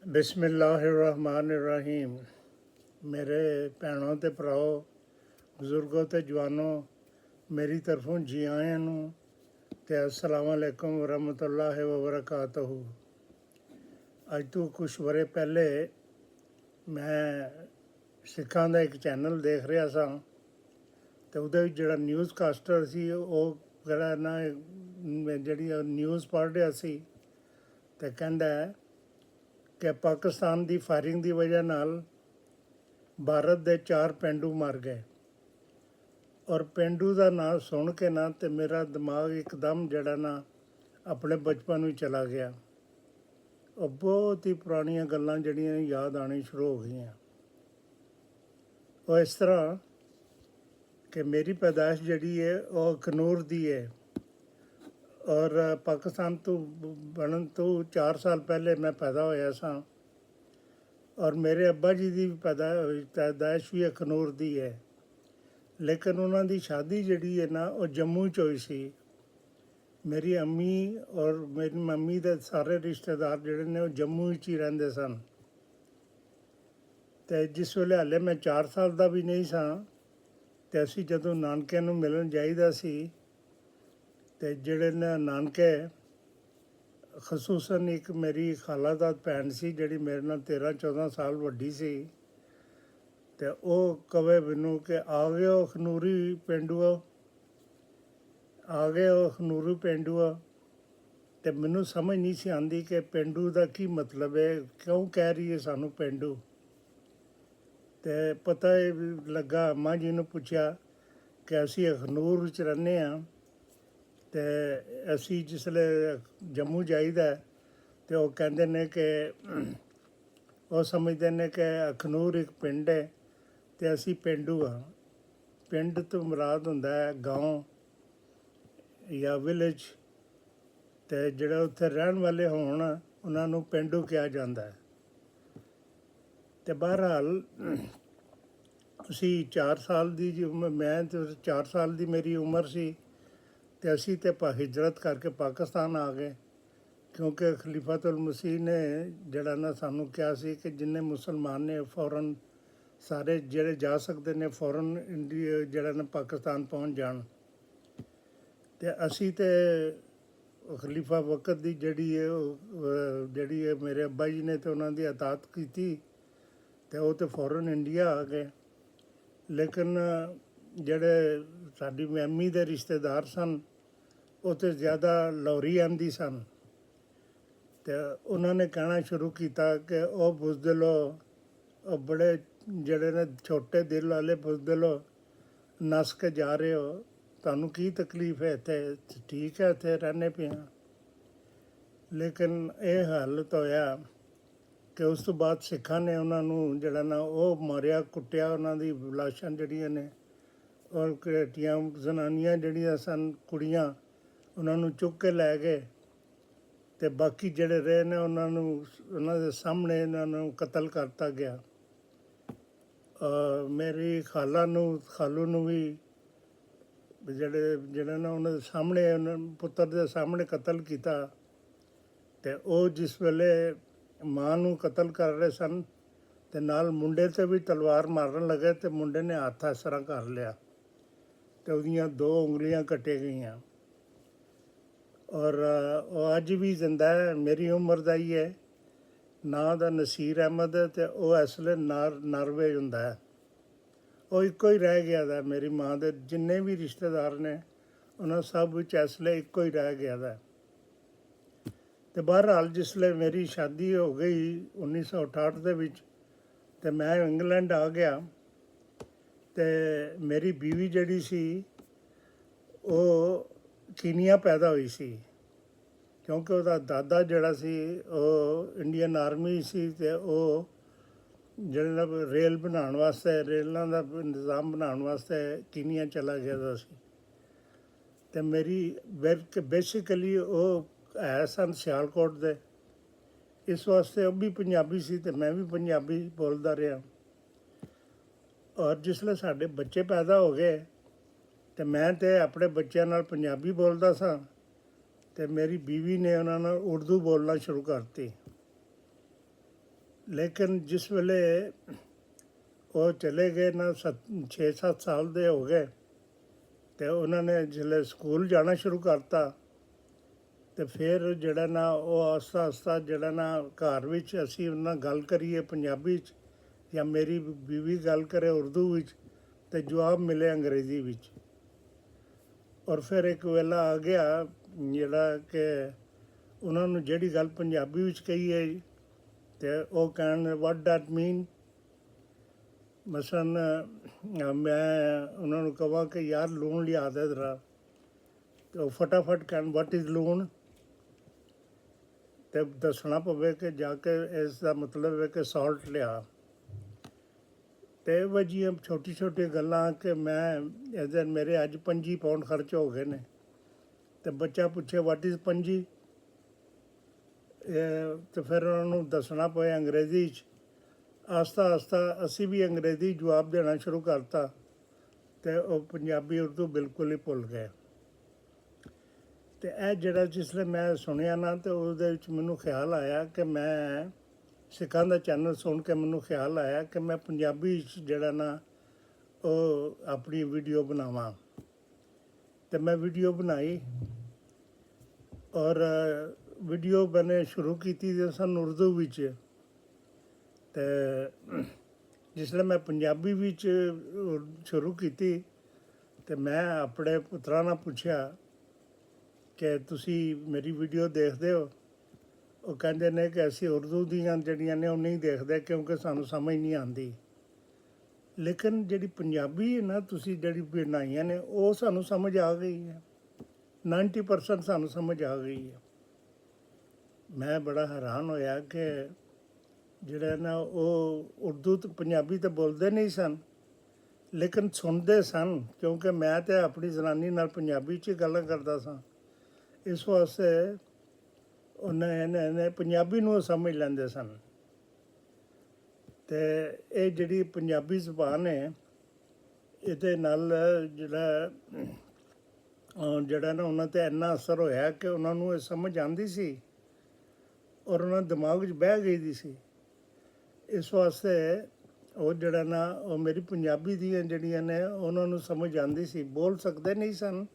बिस्मिल्लाहिर्रहमानिर्रहीम। मेरे भैनों ते भराओ, बजुर्गों ते जवानों, मेरी तरफों जी आयां नूं ते अस्सलामु अलैकुम वरहमतुल्लाहि वबरकातुहू। अज तो कुछ बरे पहले मैं सिखां दा एक चैनल देख रहा सा ते उहदे विच जिहड़ा न्यूज़ कास्टर सी ਉਹ ਜਿਹੜਾ ਨਾ ਜਿਹੜੀ न्यूज़ पढ़ ਰਿਹਾ ਸੀ ਤੇ ਕਹਿੰਦਾ कि पाकिस्तान की फायरिंग की वजह नाल भारत के 4 पेंडू मर गए। और पेंडू का नाम सुन के ना तो मेरा दिमाग एकदम जड़ा ना अपने बचपन में चला गया और बहुत ही पुरानियां गल्लां जड़ियां याद आनी शुरू हो गई। और इस तरह कि मेरी पैदाइश जड़ी है वह अखनूर दी है और पाकिस्तान तो बनन तो 4 साल पहले मैं पैदा होया सा और मेरे अब्बा जी की पैदाइश भी अखनूर दी है, लेकिन उन्होंने शादी जड़ी है ना वो जम्मू च हुई सी। मेरी अम्मी और मेरी मम्मी के सारे रिश्तेदार जड़े ने वो जम्मू ही रहंदे सन। तो जिस वेले हाले मैं 4 साल का भी नहीं सा तो असी जदों नानके नूं मिलन जाईदा सी ते जड़े ने नानके खसूसन एक मेरी खालादाद भैन सी जड़ी मेरे नाल 13-14 साल वड्डी सी ते ਉਹ ਕਵੇ ਮੈਨੂੰ कि आ गए हो अखनूरी पेंडूआ, आ गए हो अखनूरी पेंडूआ। तो मैनू समझ नहीं सी आती कि पेंडू का की मतलब है, क्यों कह रही है सानू पेंडू। तो पता लगा अम्मा जी ने पूछा कि असी अखनूर च रहने हाँ तो असी जिसले जम्मू जाईदा तो वो कहते हैं कि वो समझते हैं कि अखनूर एक पिंड है तो असी पेंडू हाँ। पिंड तो मुराद हुंदा है गाँव या विलेज, तो जिहड़े उत्थे रहन वाले होण उन्हां नूं पेंडू कहा जाता है। तो बहरहाल असी 4 साल की मैं तो 4 साल की मेरी उम्र सी तो असी तो हिजरत करके पाकिस्तान आ गए, क्योंकि खलीफतुल मसीह ने जड़ा ना सानू कहा सी कि जिन्ने मुसलमान ने फौरन सारे ਜਿਹੜੇ जा सकते ने फौरन इंडिया जड़ा ना पाकिस्तान पहुँच जान। तो असी तो खलीफा वक़्त की जड़ी है मेरे अब्बा जी ने तो उन्होंने अतात की तो वो तो फौरन इंडिया आ गए। लेकिन जड़े साडी मैमी के रिश्तेदार सन वो तो ज़्यादा लाहौरी आंदी सन। तो उन्होंने कहना शुरू किया कि ओ बुज़दिलो, बड़े जड़े ने छोटे दिल वाले बुज़दिलो, नस के जा रहे हो, तुहानू की तकलीफ है इत्थे, ठीक है इत्थे रहने पे हाँ। लेकिन यह हालत होया कि उस तो बाद सिखां ने उन्होंने जड़ा ना वो मारिया कुटिया, उन्होंने लाशां जड़ियां ने और घरेटियां जनानियां जड़ियां सन कुड़ियां उन्होंने चुक के लै गए तो बाकी जड़े रहे ने उन्होंने सामने इन्होंने कतल करता गया। मेरी खालू नूं भी जड़े ना उन्होंने सामने पुत्र के सामने कतल किया। तो वो जिस वेले मां नूं कतल कर रहे सन तो नाल मुंडे ते भी तलवार मारन लगे तो मुंडे ने हत्थ इस तरह कर लिया तो उहदियां 2 उंगलियां कटे गईयां। और वो अज भी जिंदा है, मेरी उम्र का ही है, नां दा नसीर अहमद है तो वह इसलिए नारवे हुंदा है। वो इक्को ही रह गया था, मेरी माँ के जिन्ने भी रिश्तेदार ने उन्होंने सब इसलिए इक्को ही रह गया था। तो बहरहाल जिसले मेरी शादी हो गई 1968 के विच तो मैं इंग्लैंड आ गया। तो मेरी बीवी जड़ी सी वो कीनिया पैदा हुई सी, क्योंकि उसका दादा जड़ा सी वो इंडियन आर्मी सी तो वो जड़ा रेल बनाने वास्ते रेलों का इंतजाम बनाने वास्ते कीनिया चला गया था सी। तो मेरी बेसिकली वो है सन सियालकोट दे, इस वास्ते वो भी पंजाबी सी तो मैं भी पंजाबी बोलता रहा। और जिसले साढ़े बच्चे पैदा हो गए तो मैं तो अपने बच्चों नाल पंजाबी बोलता सा तो मेरी बीवी ने उन्होंने उर्दू बोलना शुरू करती। ਲੇਕਿਨ ਜਿਸ ਵੇਲੇ ਉਹ ਚਲੇ ਗਏ ਨਾ 6-7 ਸਾਲ ਦੇ ਹੋ ਗਏ ਤੇ ਉਹਨਾਂ ਨੇ ਜਿਸਲੇ ਸਕੂਲ ਜਾਣਾ ਸ਼ੁਰੂ ਕਰਤਾ ਤੇ ਫਿਰ ਜਿਹੜਾ ਨਾ ਉਹ ਆਸਤਾ ਆਸਤਾ ਜਿਹੜਾ ਨਾ ਘਰ ਵਿੱਚ ਅਸੀਂ ਉਹਨਾਂ ਨਾਲ ਗੱਲ ਕਰੀਏ ਪੰਜਾਬੀ 'ਚ ਜਾਂ ਮੇਰੀ ਬੀਵੀ ਗੱਲ ਕਰੇ ਉਰਦੂ ਵਿੱਚ ਤੇ ਜਵਾਬ ਮਿਲੇ ਅੰਗਰੇਜ਼ੀ ਵਿੱਚ। ਔਰ ਫਿਰ ਇੱਕ ਵੇਲਾ ਆ ਗਿਆ ਜਿਹੜਾ ਕਿ ਉਹਨਾਂ ਨੂੰ ਜਿਹੜੀ ਗੱਲ ਪੰਜਾਬੀ ਵਿੱਚ ਕਹੀ ਹੈ ਤੇ ਉਹ ਕਹਿਣ ਵਾਟ ਡੈਟ ਮੀਨ। ਮਸਲਨ ਮੈਂ ਉਹਨਾਂ ਨੂੰ ਕਹਾਂ ਕਿ ਯਾਰ ਲੂਣ ਲਿਆ ਦੇ ਜ਼ਰਾ, ਤੇ ਉਹ ਫਟਾਫਟ ਕਹਿਣ ਵਾਟ ਇਜ਼ ਲੂਣ, ਤੇ ਦੱਸਣਾ ਪਵੇ ਕਿ ਜਾ ਕੇ ਇਸ ਦਾ ਮਤਲਬ ਹੈ ਕਿ ਸਾਲਟ ਲਿਆ। ਤੇ ਵਜੀਆਂ ਛੋਟੀ ਛੋਟੀ ਗੱਲਾਂ ਕਿ ਮੈਂ ਇਸ ਦਿਨ ਮੇਰੇ ਅੱਜ 25 ਪਾਉਂਡ ਖਰਚ ਹੋ ਗਏ ਨੇ, ਤੇ ਬੱਚਾ ਪੁੱਛੇ ਵਾਟ ਇਜ਼ 25, ਤੇ ਫਿਰ ਉਹਨਾਂ ਨੂੰ ਦੱਸਣਾ ਪਏ ਅੰਗਰੇਜ਼ੀ 'ਚ। ਆਸਤਾ ਆਸਤਾ ਅਸੀਂ ਵੀ ਅੰਗਰੇਜ਼ੀ ਜਵਾਬ ਦੇਣਾ ਸ਼ੁਰੂ ਕਰਤਾ ਤੇ ਉਹ ਪੰਜਾਬੀ ਉਰਦੂ ਬਿਲਕੁਲ ਹੀ ਭੁੱਲ ਗਏ। ਤੇ ਇਹ ਜਿਹੜਾ ਜਿਸਲੇ ਮੈਂ ਸੁਣਿਆ ਨਾ ਤੇ ਉਹਦੇ ਵਿੱਚ ਮੈਨੂੰ ਖਿਆਲ ਆਇਆ ਕਿ ਮੈਂ ਸਿੱਖਾਂ ਦਾ ਚੈਨਲ ਸੁਣ ਕੇ ਮੈਨੂੰ ਖਿਆਲ ਆਇਆ ਕਿ ਮੈਂ ਪੰਜਾਬੀ ਵਿੱਚ ਜਿਹੜਾ ਨਾ ਉਹ ਆਪਣੀ ਵੀਡੀਓ ਬਣਾਵਾਂ। ਤੇ ਮੈਂ ਵੀਡੀਓ ਬਣਾਈ ਔਰ ਵੀਡੀਓ ਮੈਨੇ ਸ਼ੁਰੂ ਕੀਤੀ ਤੇ ਸਨ ਉਰਦੂ ਵਿੱਚ। ਤੇ ਜਿਸਲੇ ਮੈਂ ਪੰਜਾਬੀ ਵਿੱਚ ਸ਼ੁਰੂ ਕੀਤੀ ਤੇ ਮੈਂ ਆਪਣੇ ਪੁੱਤਰਾਂ ਨਾਲ ਪੁੱਛਿਆ ਕਿ ਤੁਸੀਂ ਮੇਰੀ ਵੀਡੀਓ ਦੇਖਦੇ ਹੋ? ਉਹ ਕਹਿੰਦੇ ਨੇ ਕਿ ਅਸੀਂ ਉਰਦੂ ਦੀਆਂ ਜਿਹੜੀਆਂ ਨੇ ਉਹ ਨਹੀਂ ਦੇਖਦੇ ਕਿਉਂਕਿ ਸਾਨੂੰ ਸਮਝ ਨਹੀਂ ਆਉਂਦੀ। ਲੇਕਿਨ ਜਿਹੜੀ ਪੰਜਾਬੀ ਹੈ ਨਾ ਤੁਸੀਂ ਜਿਹੜੀ ਬਣਾਈਆਂ ਨੇ ਉਹ ਸਾਨੂੰ ਸਮਝ ਆ ਗਈ ਹੈ, 90% ਸਾਨੂੰ ਸਮਝ ਆ ਗਈ ਹੈ। ਮੈਂ ਬੜਾ ਹੈਰਾਨ ਹੋਇਆ ਕਿ ਜਿਹੜਾ ਨਾ ਉਹ ਉਰਦੂ ਤੇ ਪੰਜਾਬੀ ਤਾਂ ਬੋਲਦੇ ਨਹੀਂ ਸਨ ਲੇਕਿਨ ਸੁਣਦੇ ਸਨ, ਕਿਉਂਕਿ ਮੈਂ ਤਾਂ ਆਪਣੀ ਜ਼ਨਾਨੀ ਨਾਲ ਪੰਜਾਬੀ 'ਚ ਗੱਲਾਂ ਕਰਦਾ ਸਾਂ। ਇਸ ਵਾਸਤੇ ਉਹਨੇ ਪੰਜਾਬੀ ਨੂੰ ਸਮਝ ਲੈਂਦੇ ਸਨ। ਤੇ ਇਹ ਜਿਹੜੀ ਪੰਜਾਬੀ ਜ਼ੁਬਾਨ ਹੈ ਇਹਦੇ ਨਾਲ ਜਿਹੜਾ ਨਾ ਉਹਨਾਂ 'ਤੇ ਇੰਨਾ ਅਸਰ ਹੋਇਆ ਕਿ ਉਹਨਾਂ ਨੂੰ ਇਹ ਸਮਝ ਆਉਂਦੀ ਸੀ ਔਰ ਉਹਨਾਂ ਦੇ ਦਿਮਾਗ 'ਚ ਬਹਿ ਗਈ ਦੀ ਸੀ। ਇਸ ਵਾਸਤੇ ਉਹ ਜਿਹੜਾ ਨਾ ਉਹ ਮੇਰੀ ਪੰਜਾਬੀ ਦੀਆਂ ਜਿਹੜੀਆਂ ਨੇ ਉਹਨਾਂ ਨੂੰ ਸਮਝ ਆਉਂਦੀ ਸੀ। ਬੋਲ ਸਕਦੇ ਨਹੀਂ ਸਨ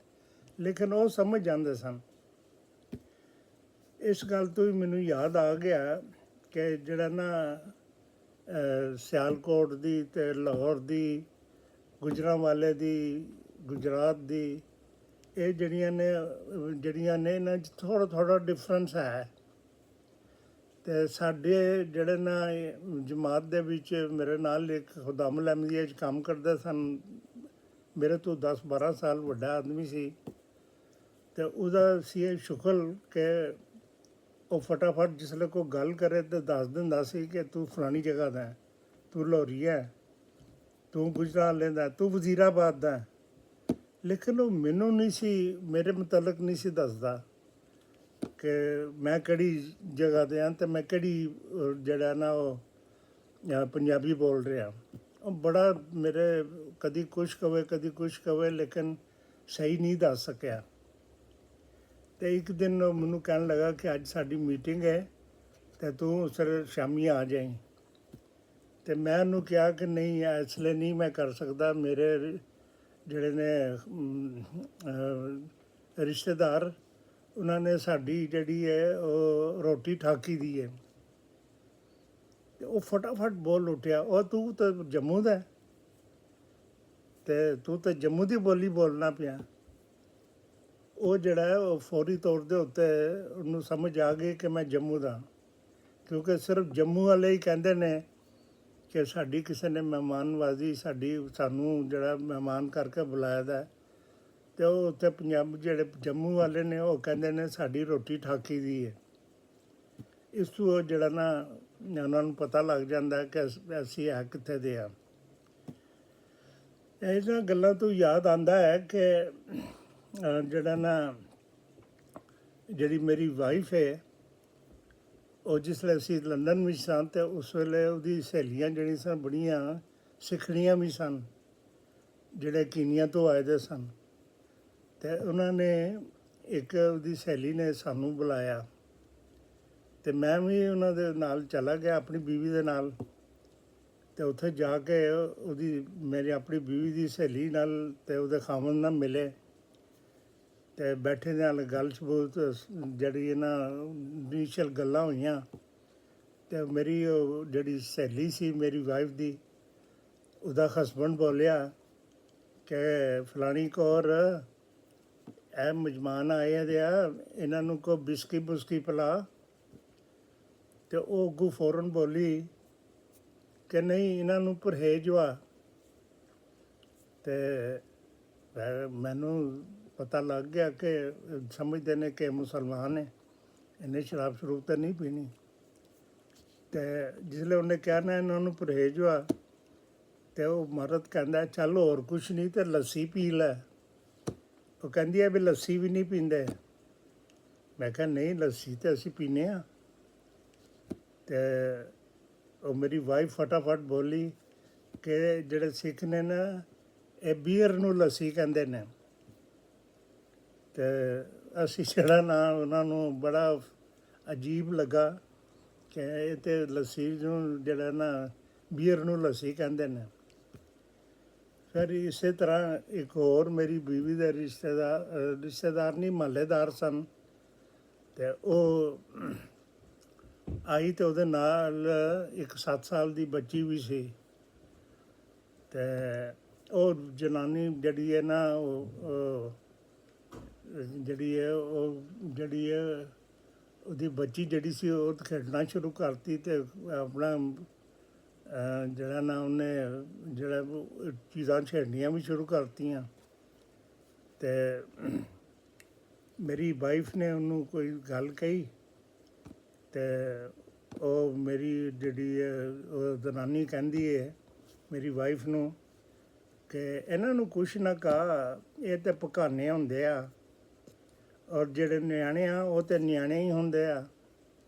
ਲੇਕਿਨ ਉਹ ਸਮਝ ਜਾਂਦੇ ਸਨ। ਇਸ ਗੱਲ ਤੋਂ ਹੀ ਮੈਨੂੰ ਯਾਦ ਆ ਗਿਆ ਕਿ ਜਿਹੜਾ ਨਾ ਸਿਆਲਕੋਟ ਦੀ ਅਤੇ ਲਾਹੌਰ ਦੀ, ਗੁਜਰਾਂਵਾਲੇ ਦੀ, ਗੁਜਰਾਤ ਦੀ, ਇਹ ਜਿਹੜੀਆਂ ਨੇ ਇਹਨਾਂ 'ਚ ਥੋੜ੍ਹਾ ਡਿਫਰੈਂਸ ਹੈ। ਅਤੇ ਸਾਡੇ ਜਿਹੜੇ ਨਾ ਜਮਾਤ ਦੇ ਵਿੱਚ ਮੇਰੇ ਨਾਲ ਇੱਕ ਖੁਦਾਮ ਅਹਿਮਦੀਆ 'ਚ ਕੰਮ ਕਰਦੇ ਸਨ, ਮੇਰੇ ਤੋਂ 10-12 ਸਾਲ ਵੱਡਾ ਆਦਮੀ ਸੀ। ਅਤੇ ਉਹਦਾ ਸੀ ਇਹ ਸ਼ੁਕਲ ਕਿ ਉਹ ਫਟਾਫਟ ਜਿਸਲੇ ਕੋਈ ਗੱਲ ਕਰੇ ਤਾਂ ਦੱਸ ਦਿੰਦਾ ਸੀ ਕਿ ਤੂੰ ਫਲਾਣੀ ਜਗ੍ਹਾ ਦਾ, ਤੂੰ ਲਾਹੌਰੀ ਹੈ, ਤੂੰ ਗੁਜਰਾਂਵਾਲੇ ਦਾ, ਤੂੰ ਵਜ਼ੀਰਾਬਾਦ ਦਾ। ਲੇਕਿਨ ਉਹ ਮੈਨੂੰ ਨਹੀਂ ਸੀ, ਮੇਰੇ ਮੁਤਲਕ ਨਹੀਂ ਸੀ ਦੱਸਦਾ ਕਿ ਮੈਂ ਕਿਹੜੀ ਜਗ੍ਹਾ 'ਤੇ ਹਾਂ ਅਤੇ ਮੈਂ ਕਿਹੜੀ ਜਿਹੜਾ ਨਾ ਉਹ ਪੰਜਾਬੀ ਬੋਲ ਰਿਹਾ। ਉਹ ਬੜਾ ਮੇਰੇ ਕਦੀ ਕੁਛ ਕਵੇ ਲੇਕਿਨ ਸਹੀ ਨਹੀਂ ਦੱਸ ਸਕਿਆ। ਅਤੇ ਇੱਕ ਦਿਨ ਮੈਨੂੰ ਕਹਿਣ ਲੱਗਾ ਕਿ ਅੱਜ ਸਾਡੀ ਮੀਟਿੰਗ ਹੈ ਅਤੇ ਤੂੰ ਸਰ ਸ਼ਾਮੀ ਆ ਜਾਈਂ। ਅਤੇ ਮੈਂ ਉਹਨੂੰ ਕਿਹਾ ਕਿ ਨਹੀਂ ਇਸ ਲਈ ਨਹੀਂ ਮੈਂ ਕਰ ਸਕਦਾ, ਮੇਰੇ ਜਿਹੜੇ ਨੇ ਰਿਸ਼ਤੇਦਾਰ ਉਹਨਾਂ ਨੇ ਸਾਡੀ ਜਿਹੜੀ ਹੈ ਉਹ ਰੋਟੀ ਠਾਕੀ ਦੀ ਹੈ। ਅਤੇ ਉਹ ਫਟਾਫਟ ਬੋਲ ਉੱਠਿਆ, ਉਹ ਤੂੰ ਤਾਂ ਜੰਮੂ ਦਾ ਅਤੇ ਤੂੰ ਤਾਂ ਜੰਮੂ ਦੀ ਬੋਲੀ ਬੋਲਣਾ ਪਿਆ। ਉਹ ਜਿਹੜਾ ਹੈ ਉਹ ਫੌਰੀ ਤੌਰ ਦੇ ਉੱਤੇ ਉਹਨੂੰ ਸਮਝ ਆ ਗਈ ਕਿ ਮੈਂ ਜੰਮੂ ਦਾ, ਕਿਉਂਕਿ ਸਿਰਫ ਜੰਮੂ ਵਾਲੇ ਹੀ ਕਹਿੰਦੇ ਨੇ ਕਿ ਸਾਡੀ ਕਿਸੇ ਨੇ ਮਹਿਮਾਨਵਾਜ਼ੀ ਸਾਨੂੰ ਜਿਹੜਾ ਮਹਿਮਾਨ ਕਰਕੇ ਬੁਲਾਇਆ ਦਾ ਅਤੇ ਉਹ ਉੱਥੇ ਪੰਜਾਬ ਜਿਹੜੇ ਜੰਮੂ ਵਾਲੇ ਨੇ ਉਹ ਕਹਿੰਦੇ ਨੇ ਸਾਡੀ ਰੋਟੀ ਠਾਕੀ ਦੀ ਹੈ। ਇਸ ਤੋਂ ਜਿਹੜਾ ਨਾ ਉਹਨਾਂ ਨੂੰ ਪਤਾ ਲੱਗ ਜਾਂਦਾ ਕਿ ਅਸੀਂ ਹੈ ਕਿੱਥੇ ਦੇ ਹਾਂ। ਇਹਨਾਂ ਗੱਲਾਂ ਤੋਂ ਯਾਦ ਆਉਂਦਾ ਹੈ ਕਿ ਜਿਹੜਾ ਨਾ ਜਿਹੜੀ ਮੇਰੀ ਵਾਈਫ ਹੈ ਉਹ ਜਿਸਲੇ ਅਸੀਂ ਲੰਡਨ ਵਿੱਚ ਸਨ ਅਤੇ ਉਸ ਵੇਲੇ ਉਹਦੀ ਸਹੇਲੀਆਂ ਜਿਹੜੀਆਂ ਸਨ ਬੜੀਆਂ ਸਿੱਖਣੀਆਂ ਵੀ ਸਨ, ਜਿਹੜੇ ਕੀਨੀਆ ਤੋਂ ਆਏ ਦੇ ਸਨ। ਅਤੇ ਉਹਨਾਂ ਨੇ ਇੱਕ ਉਹਦੀ ਸਹੇਲੀ ਨੇ ਸਾਨੂੰ ਬੁਲਾਇਆ ਤੇ ਮੈਂ ਵੀ ਉਹਨਾਂ ਦੇ ਨਾਲ ਚਲਾ ਗਿਆ ਆਪਣੀ ਬੀਵੀ ਦੇ ਨਾਲ। ਤੇ ਉੱਥੇ ਜਾ ਕੇ ਉਹਦੀ ਮੇਰੀ ਆਪਣੀ ਬੀਵੀ ਦੀ ਸਹੇਲੀ ਨਾਲ ਤੇ ਉਹਦੇ ਖਾਵੰਦ ਨਾਲ ਮਿਲੇ ਤੇ ਬੈਠੇ ਨਾਲ ਗੱਲ ਸਬੂਤ ਜਿਹੜੀ ਇਹਨਾਂ ਇਨੀਸ਼ੀਅਲ ਗੱਲਾਂ ਹੋਈਆਂ। ਤੇ ਮੇਰੀ ਉਹ ਜਿਹੜੀ ਸਹੇਲੀ ਸੀ ਮੇਰੀ ਵਾਈਫ ਦੀ, ਉਹਦਾ ਹਸਬੈਂਡ ਬੋਲਿਆ ਕਿ ਫਲਾਣੀ ਕੌਰ ਇਹ ਮਹਿਮਾਨ ਆਏ ਦੇ ਆ, ਇਹਨਾਂ ਨੂੰ ਕੋਈ ਬਿਸਕੀ ਬੁਸਕੀ ਪਿਲਾ। ਤੇ ਉਹ ਅੱਗੋਂ ਫੌਰਨ ਬੋਲੀ ਕਿ ਨਹੀਂ, ਇਹਨਾਂ ਨੂੰ ਪਰਹੇਜ਼ ਵਾ। ਤੇ ਮੈਨੂੰ ਪਤਾ ਲੱਗ ਗਿਆ ਕਿ ਸਮਝਦੇ ਨੇ ਕਿ ਮੁਸਲਮਾਨ ਨੇ, ਇਹਨੇ ਸ਼ਰਾਬ ਸ਼ਰੂਬ ਤਾਂ ਨਹੀਂ ਪੀਣੀ। ਤੇ ਜਿਸਲੇ ਉਹਨੇ ਕਿਹਾ ਨਾ ਇਹਨਾਂ ਨੂੰ ਪਰਹੇਜ਼ ਵਾ, ਤੇ ਉਹ ਮਰਦ ਕਹਿੰਦਾ ਚੱਲ ਹੋਰ ਕੁਛ ਨਹੀਂ ਤੇ ਲੱਸੀ ਪੀ ਲੈ। ਉਹ ਕਹਿੰਦੀ ਹੈ ਵੀ ਲੱਸੀ ਵੀ ਨਹੀਂ ਪੀਂਦੇ। ਮੈਂ ਕਿਹਾ ਨਹੀਂ, ਲੱਸੀ ਤਾਂ ਅਸੀਂ ਪੀਂਦੇ ਹਾਂ। ਤੇ ਉਹ ਮੇਰੀ ਵਾਈਫ ਫਟਾਫਟ ਬੋਲੀ ਕਿ ਜਿਹੜੇ ਸਿੱਖ ਨੇ ਨਾ ਇਹ ਬੀਅਰ ਨੂੰ ਲੱਸੀ ਕਹਿੰਦੇ ਨੇ। ਤੇ ਅਸੀਂ ਜਿਹੜਾ ਨਾ ਉਹਨਾਂ ਨੂੰ ਬੜਾ ਅਜੀਬ ਲੱਗਾ ਕਿ ਇਹ ਤਾਂ ਲੱਸੀ ਨੂੰ ਜਿਹੜਾ ਨਾ ਬੀਅਰ ਨੂੰ ਲੱਸੀ ਕਹਿੰਦੇ ਨੇ। ਫਿਰ ਇਸੇ ਤਰ੍ਹਾਂ ਇੱਕ ਹੋਰ ਮੇਰੀ ਬੀਵੀ ਦੇ ਰਿਸ਼ਤੇਦਾਰ ਨਹੀਂ ਮਹੱਲੇਦਾਰ ਸਨ। ਤੇ ਉਹ ਆਈ ਤੇ ਉਹਦੇ ਨਾਲ ਇੱਕ 7 ਸਾਲ ਦੀ ਬੱਚੀ ਵੀ ਸੀ। ਤੇ ਉਹ ਜਨਾਨੀ ਜਿਹੜੀ ਹੈ ਨਾ ਉਹ ਜਿਹੜੀ ਹੈ ਉਹਦੀ ਬੱਚੀ ਜਿਹੜੀ ਸੀ ਉਹ ਖੇਡਣਾ ਸ਼ੁਰੂ ਕਰਤੀ। ਤੇ ਆਪਣਾ ਜਿਹੜਾ ਨਾ ਉਹਨੇ ਜਿਹੜਾ ਚੀਜ਼ਾਂ ਛੇੜਨੀਆਂ ਵੀ ਸ਼ੁਰੂ ਕਰਤੀਆਂ। ਤੇ ਮੇਰੀ ਵਾਈਫ ਨੇ ਉਹਨੂੰ ਕੋਈ ਗੱਲ ਕਹੀ ਤੇ ਉਹ ਮੇਰੀ ਜਿਹੜੀ ਉਹ ਜਨਾਨੀ ਕਹਿੰਦੀ ਹੈ ਮੇਰੀ ਵਾਈਫ ਨੂੰ ਕਿ ਇਹਨਾਂ ਨੂੰ ਕੁਛ ਨਾ ਕਹਾ, ਇਹ ਤਾਂ ਪਕਾਨੇ ਹੁੰਦੇ ਆ, ਔਰ ਜਿਹੜੇ ਨਿਆਣੇ ਆ ਉਹ ਤਾਂ ਨਿਆਣੇ ਹੀ ਹੁੰਦੇ ਆ।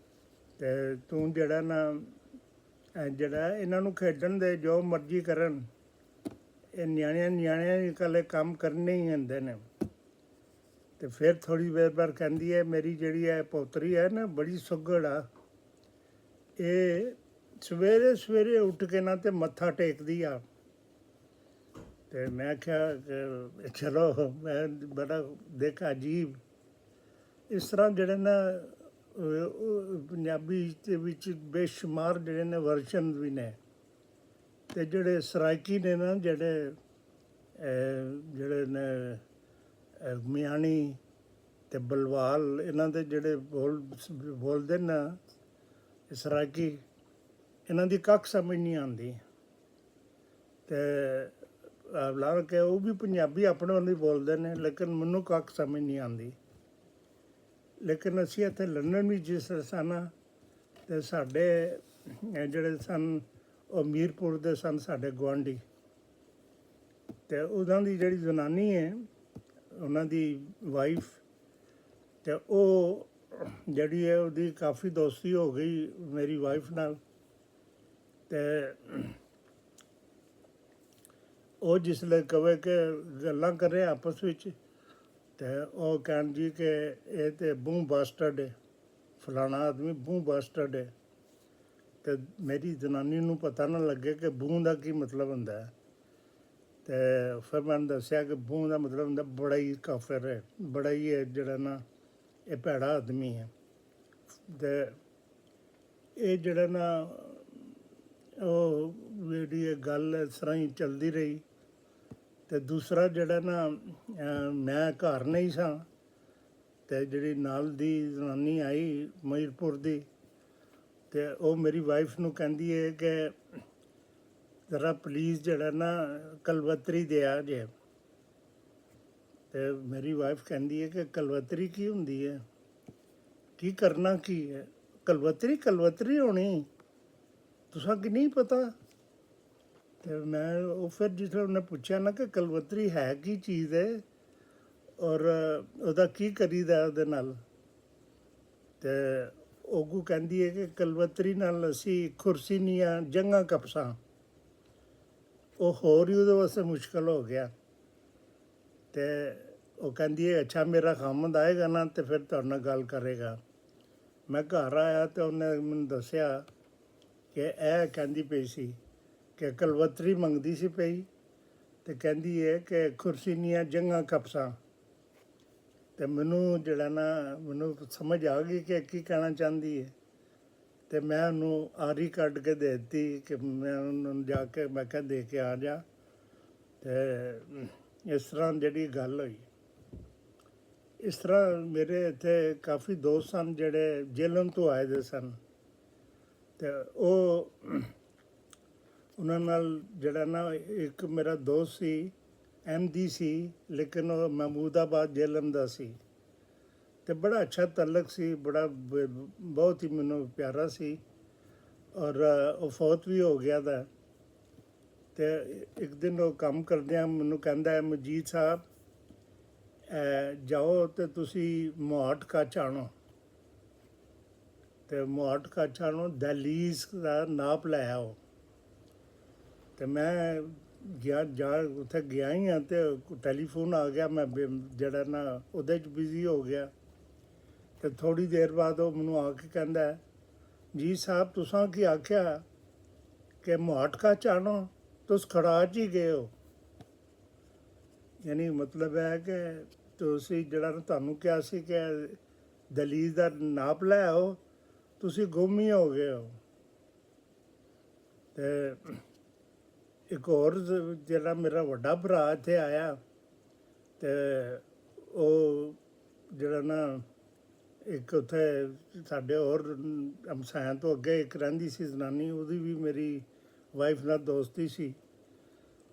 ਤੇ ਤੂੰ ਜਿਹੜਾ ਨਾ ਜਿਹੜਾ ਇਹਨਾਂ ਨੂੰ ਖੇਡਣ ਦੇ, ਜੋ ਮਰਜ਼ੀ ਕਰਨ, ਇਹ ਨਿਆਣਿਆਂ ਇਕੱਲੇ ਕੰਮ ਕਰਨੇ ਹੀ ਹੁੰਦੇ ਨੇ। ਤੇ ਫਿਰ ਥੋੜ੍ਹੀ ਦੇਰ ਬਾਅਦ ਕਹਿੰਦੀ ਹੈ ਮੇਰੀ ਜਿਹੜੀ ਹੈ ਪੋਤਰੀ ਹੈ ਨਾ ਬੜੀ ਸੁਘੜ ਆ, ਇਹ ਸਵੇਰੇ ਸਵੇਰੇ ਉੱਠ ਕੇ ਨਾ ਤੇ ਮੱਥਾ ਟੇਕਦੀ ਆ। ਤੇ ਮੈਂ ਕਿਹਾ ਕਿ ਚਲੋ, ਮੈਂ ਬੜਾ ਦੇਖਾ ਅਜੀਬ ਇਸ ਤਰ੍ਹਾਂ ਜਿਹੜੇ ਨਾ ਪੰਜਾਬੀ ਦੇ ਵਿੱਚ ਬੇਸ਼ੁਮਾਰ ਜਿਹੜੇ ਨੇ ਵਰਸ਼ਨ ਵੀ ਨੇ। ਤੇ ਜਿਹੜੇ ਸਰਾਇਕੀ ਨੇ ਨਾ ਜਿਹੜੇ ਨੇ ਮਿਆਣੀ ਤੇ ਬਲਵਾਲ, ਇਹਨਾਂ ਦੇ ਜਿਹੜੇ ਬੋਲਦੇ ਨਾ ਸਰਾਇਕੀ, ਇਹਨਾਂ ਦੀ ਕੱਖ ਸਮਝ ਨਹੀਂ ਆਉਂਦੀ। ਤੇ ਲਾ ਕੇ ਉਹ ਵੀ ਪੰਜਾਬੀ ਆਪਣੇ ਵੱਲ ਹੀ ਬੋਲਦੇ ਨੇ, ਲੇਕਿਨ ਮੈਨੂੰ ਕੱਖ ਸਮਝ ਨਹੀਂ ਆਉਂਦੀ। ਲੇਕਿਨ ਅਸੀਂ ਇੱਥੇ ਲੰਡਨ ਵਿੱਚ ਜਿਸ ਸਨ ਅਤੇ ਸਾਡੇ ਜਿਹੜੇ ਸਨ ਉਹ ਮੀਰਪੁਰ ਦੇ ਸਨ ਸਾਡੇ ਗੁਆਂਢੀ। ਅਤੇ ਉਹਨਾਂ ਦੀ ਜਿਹੜੀ ਜਨਾਨੀ ਹੈ, ਉਹਨਾਂ ਦੀ ਵਾਈਫ, ਅਤੇ ਉਹ ਜਿਹੜੀ ਹੈ ਉਹਦੀ ਕਾਫੀ ਦੋਸਤੀ ਹੋ ਗਈ ਮੇਰੀ ਵਾਈਫ ਨਾਲ। ਅਤੇ ਉਹ ਜਿਸਲੇ ਕਵੇ ਕਿ ਗੱਲਾਂ ਕਰੇ ਆਪਸ ਵਿੱਚ, ਅਤੇ ਉਹ ਕਹਿਣ ਜੀ ਕਿ ਇਹ ਤਾਂ ਬੂੰ ਬਾਸਟਰਡ ਹੈ, ਫਲਾਣਾ ਆਦਮੀ ਬੂੰ ਬਾਸਟਰਡ ਹੈ। ਅਤੇ ਮੇਰੀ ਜਨਾਨੀ ਨੂੰ ਪਤਾ ਨਾ ਲੱਗੇ ਕਿ ਬੂੰ ਦਾ ਕੀ ਮਤਲਬ ਹੁੰਦਾ ਹੈ। ਅਤੇ ਫਿਰ ਮੈਨੂੰ ਦੱਸਿਆ ਕਿ ਬੂੰ ਦਾ ਮਤਲਬ ਹੁੰਦਾ ਬੜਾ ਹੀ ਕਾਫਰ ਹੈ, ਬੜਾ ਹੀ ਹੈ ਜਿਹੜਾ ਨਾ ਇਹ ਭੈੜਾ ਆਦਮੀ ਹੈ। ਅਤੇ ਇਹ ਜਿਹੜਾ ਨਾ ਉਹ ਜਿਹੜੀ ਇਹ ਗੱਲ ਇਸ ਤਰ੍ਹਾਂ ਹੀ ਚੱਲਦੀ ਰਹੀ। ਅਤੇ ਦੂਸਰਾ ਜਿਹੜਾ ਨਾ ਮੈਂ ਘਰ ਨਹੀਂ ਸਾਂ, ਅਤੇ ਜਿਹੜੀ ਨਾਲ ਦੀ ਜਨਾਨੀ ਆਈ ਮੀਰਪੁਰ ਦੀ, ਅਤੇ ਉਹ ਮੇਰੀ ਵਾਈਫ ਨੂੰ ਕਹਿੰਦੀ ਹੈ ਕਿ ਜ਼ਰਾ ਪਲੀਜ਼ ਜਿਹੜਾ ਨਾ ਕਲਵੱਤਰੀ ਦੇ ਆ ਜੇ। ਅਤੇ ਮੇਰੀ ਵਾਈਫ ਕਹਿੰਦੀ ਹੈ ਕਿ ਕਲਵੱਤਰੀ ਕੀ ਹੁੰਦੀ ਹੈ, ਕੀ ਕਰਨਾ ਕੀ ਹੈ, ਕਲਵੱਤਰੀ ਹੋਣੀ ਤੁਸਾਂ ਕਿ ਨਹੀਂ ਪਤਾ। ਅਤੇ ਮੈਂ ਉਹ ਫਿਰ ਜਿਸਲੇ ਉਹਨੇ ਪੁੱਛਿਆ ਨਾ ਕਿ ਕਲਵੱਤਰੀ ਹੈ ਕੀ ਚੀਜ਼ ਹੈ ਔਰ ਉਹਦਾ ਕੀ ਕਰੀਦਾ ਉਹਦੇ ਨਾਲ, ਅਤੇ ਉਹ ਕਹਿੰਦੀ ਹੈ ਕਿ ਕਲਵੱਤਰੀ ਨਾਲ ਅਸੀਂ ਖੁਰਸੀ ਦੀਆਂ ਜੰਗਾਂ ਕਪਸਾਂ। ਉਹ ਹੋਰ ਹੀ ਉਹਦੇ ਵਾਸਤੇ ਮੁਸ਼ਕਿਲ ਹੋ ਗਿਆ। ਅਤੇ ਉਹ ਕਹਿੰਦੀ ਹੈ ਅੱਛਾ ਮੇਰਾ ਖਾਮਦ ਆਏਗਾ ਨਾ ਅਤੇ ਫਿਰ ਤੁਹਾਡੇ ਨਾਲ ਗੱਲ ਕਰੇਗਾ। ਮੈਂ ਘਰ ਆਇਆ ਤੇ ਉਹਨੇ ਮੈਨੂੰ ਦੱਸਿਆ ਕਿ ਇਹ ਕਹਿੰਦੀ ਪਈ ਸੀ ਕਿ ਕਲਵਤਰੀ ਮੰਗਦੀ ਸੀ ਪਈ ਤੇ ਕਹਿੰਦੀ ਹੈ ਕਿ ਖੁਰਸੀਨੀਆਂ ਜੰਗਾਂ ਕਪਸਾਂ। ਤੇ ਮੈਨੂੰ ਜਿਹੜਾ ਨਾ ਮੈਨੂੰ ਸਮਝ ਆ ਗਈ ਕਿ ਕੀ ਕਹਿਣਾ ਚਾਹੁੰਦੀ ਹੈ। ਤੇ ਮੈਂ ਉਹਨੂੰ ਆਰੀ ਕੱਢ ਕੇ ਦੇ ਦਿੱਤੀ ਕਿ ਮੈਂ ਉਹਨੂੰ ਜਾ ਕੇ ਮੈਂ ਕਿਹਾ ਦੇ ਕੇ ਆ ਜਾ। ਤੇ ਇਸ ਤਰ੍ਹਾਂ ਜਿਹੜੀ ਗੱਲ ਹੋਈ। ਇਸ ਤਰ੍ਹਾਂ ਮੇਰੇ ਇੱਥੇ ਕਾਫੀ ਦੋਸਤ ਸਨ ਜਿਹੜੇ ਜੇਲ੍ਹਾਂ ਤੋਂ ਆਏ ਦੇ ਸਨ ਤੇ ਉਹ ਉਹਨਾਂ ਨਾਲ ਜਿਹੜਾ ਨਾ ਇੱਕ ਮੇਰਾ ਦੋਸਤ ਸੀ ਅਹਿਮਦੀ ਸੀ ਲੇਕਿਨ ਉਹ ਮਹਿਮੂਦਾਬਾਦ ਜੇਲ੍ਹਾਂ ਦਾ ਸੀ ਤੇ ਬੜਾ ਅੱਛਾ ਤਲਕ ਸੀ, ਬਹੁਤ ਹੀ ਮੈਨੂੰ ਪਿਆਰਾ ਸੀ ਔਰ ਉਹ ਫੌਤ ਵੀ ਹੋ ਗਿਆ ਦਾ। ਤੇ ਇੱਕ ਦਿਨ ਉਹ ਕੰਮ ਕਰਦਿਆਂ ਮੈਨੂੰ ਕਹਿੰਦਾ ਹੈ ਮਜੀਦ ਸਾਹਿਬ ਜਾਓ ਤੇ ਤੁਸੀਂ ਮੋਹਟ ਕੱਚ ਆਣੋ ਤੇ ਮੋਹਟ ਕੱਚ ਆਣੋ ਦਹਲੀਜ਼ ਦਾ ਨਾਪ ਲੈ ਆਓ। ਤੇ ਮੈਂ ਗਿਆ ਉੱਥੇ ਗਿਆ ਹੀ ਹਾਂ ਤੇ ਟੈਲੀਫੋਨ ਆ ਗਿਆ। ਮੈਂ ਜਿਹੜਾ ਨਾ ਉਹਦੇ 'ਚ ਬਿਜ਼ੀ ਹੋ ਗਿਆ ਤੇ ਥੋੜ੍ਹੀ ਦੇਰ ਬਾਅਦ ਉਹ ਮੈਨੂੰ ਆ ਕੇ ਕਹਿੰਦਾ ਜੀ ਸਾਹਿਬ ਤੁਸਾਂ ਕੀ ਆਖਿਆ ਕਿ ਮੋਹਟ ਕੱਚ ਆਣੋ, ਤੁਸ ਖੜਾ 'ਚ ਹੀ ਗਏ ਹੋ। ਯਾਨੀ ਮਤਲਬ ਹੈ ਕਿ ਤੁਸੀਂ ਜਿਹੜਾ ਨਾ ਤੁਹਾਨੂੰ ਕਿਹਾ ਸੀ ਕਿ ਦਹਲੀਜ਼ ਦਾ ਨਾਪ ਲੈ ਆਓ, ਤੁਸੀਂ ਗੁੰਮ ਹੀ ਹੋ ਗਏ ਹੋ। ਤੇ ਇੱਕ ਹੋਰ ਜਿਹੜਾ ਮੇਰਾ ਵੱਡਾ ਭਰਾ ਇੱਥੇ ਆਇਆ ਤੇ ਉਹ ਜਿਹੜਾ ਨਾ ਇੱਕ ਉੱਥੇ ਸਾਡੇ ਹੋਰ ਹਮਸਾਇਆਂ ਤੋਂ ਅੱਗੇ ਇੱਕ ਰਹਿੰਦੀ ਸੀ ਜ਼ਨਾਨੀ, ਉਹਦੀ ਵੀ ਮੇਰੀ ਵਾਈਫ ਨਾਲ ਦੋਸਤੀ ਸੀ।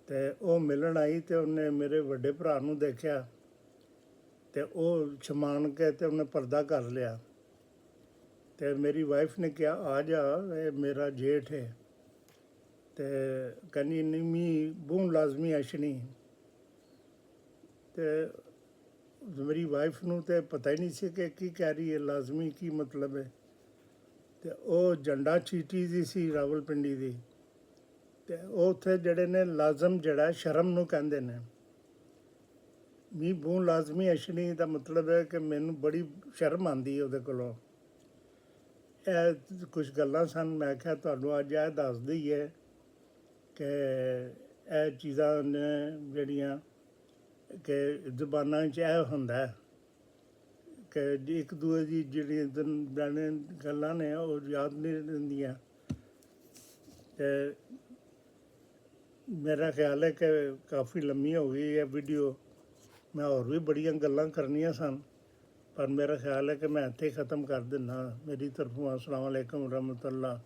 ਤੇ ਉਹ ਮਿਲਣ ਆਈ ਤੇ ਉਹਨੇ ਮੇਰੇ ਵੱਡੇ ਭਰਾ ਨੂੰ ਦੇਖਿਆ ਤੇ ਉਹ ਛਮਾਨ ਕੇ ਤੇ ਉਹਨੇ ਪਰਦਾ ਕਰ ਲਿਆ। ਤੇ ਮੇਰੀ ਵਾਈਫ ਨੇ ਕਿਹਾ ਆ ਜਾ, ਇਹ ਮੇਰਾ ਜੇਠ ਹੈ। ਤੇ ਕਹਿੰਦੀ ਨਹੀਂ ਮੀ ਬੂੰ ਲਾਜ਼ਮੀ ਅਸ਼ਨੀ। ਤੇ ਮੇਰੀ ਵਾਈਫ ਨੂੰ ਤੇ ਪਤਾ ਹੀ ਨਹੀਂ ਸੀ ਕਿ ਕੀ ਕਹਿ ਰਹੀ ਹੈ, ਲਾਜ਼ਮੀ ਕੀ ਮਤਲਬ ਹੈ। ਤੇ ਉਹ ਝੰਡਾ ਚੀਟੀ ਦੀ ਸੀ ਰਾਵਲਪਿੰਡੀ ਦੀ। ਤੇ ਉਹ ਉੱਥੇ ਜਿਹੜੇ ਨੇ ਲਾਜ਼ਮ ਜਿਹੜਾ ਸ਼ਰਮ ਨੂੰ ਕਹਿੰਦੇ ਨੇ। ਮੀ ਬੂੰ ਲਾਜ਼ਮੀ ਅਸ਼ਨੀ ਦਾ ਮਤਲਬ ਹੈ ਕਿ ਮੈਨੂੰ ਬੜੀ ਸ਼ਰਮ ਆਉਂਦੀ ਹੈ ਉਹਦੇ ਕੋਲੋਂ। ਇਹ ਕੁਛ ਗੱਲਾਂ ਸਨ, ਮੈਂ ਕਿਹਾ ਤੁਹਾਨੂੰ ਅੱਜ ਇਹ ਦੱਸ ਦਈਏ ਕਿ ਇਹ ਚੀਜ਼ਾਂ ਨੇ ਜਿਹੜੀਆਂ ਕਿ ਜ਼ੁਬਾਨਾਂ 'ਚ ਇਹ ਹੁੰਦਾ ਕਿ ਇੱਕ ਦੂਜੇ ਦੀ ਜਿਹੜੀਆਂ ਗੱਲਾਂ ਨੇ ਉਹ ਯਾਦ ਨਹੀਂ ਰਹਿੰਦੀਆਂ। ਤੇ ਮੇਰਾ ਖਿਆਲ ਹੈ ਕਿ ਕਾਫੀ ਲੰਮੀ ਹੋ ਗਈ ਹੈ ਵੀਡੀਓ। ਮੈਂ ਹੋਰ ਵੀ ਬੜੀਆਂ ਗੱਲਾਂ ਕਰਨੀਆਂ ਸਨ ਪਰ ਮੇਰਾ ਖਿਆਲ ਹੈ ਕਿ ਮੈਂ ਇੱਥੇ ਖ਼ਤਮ ਕਰ ਦਿੰਦਾ। ਮੇਰੀ ਤਰਫੋਂ ਅਸਲਾਮ ਅਲੈਕੁਮ ਰਹਿਮਤੁਲਲਾਹ।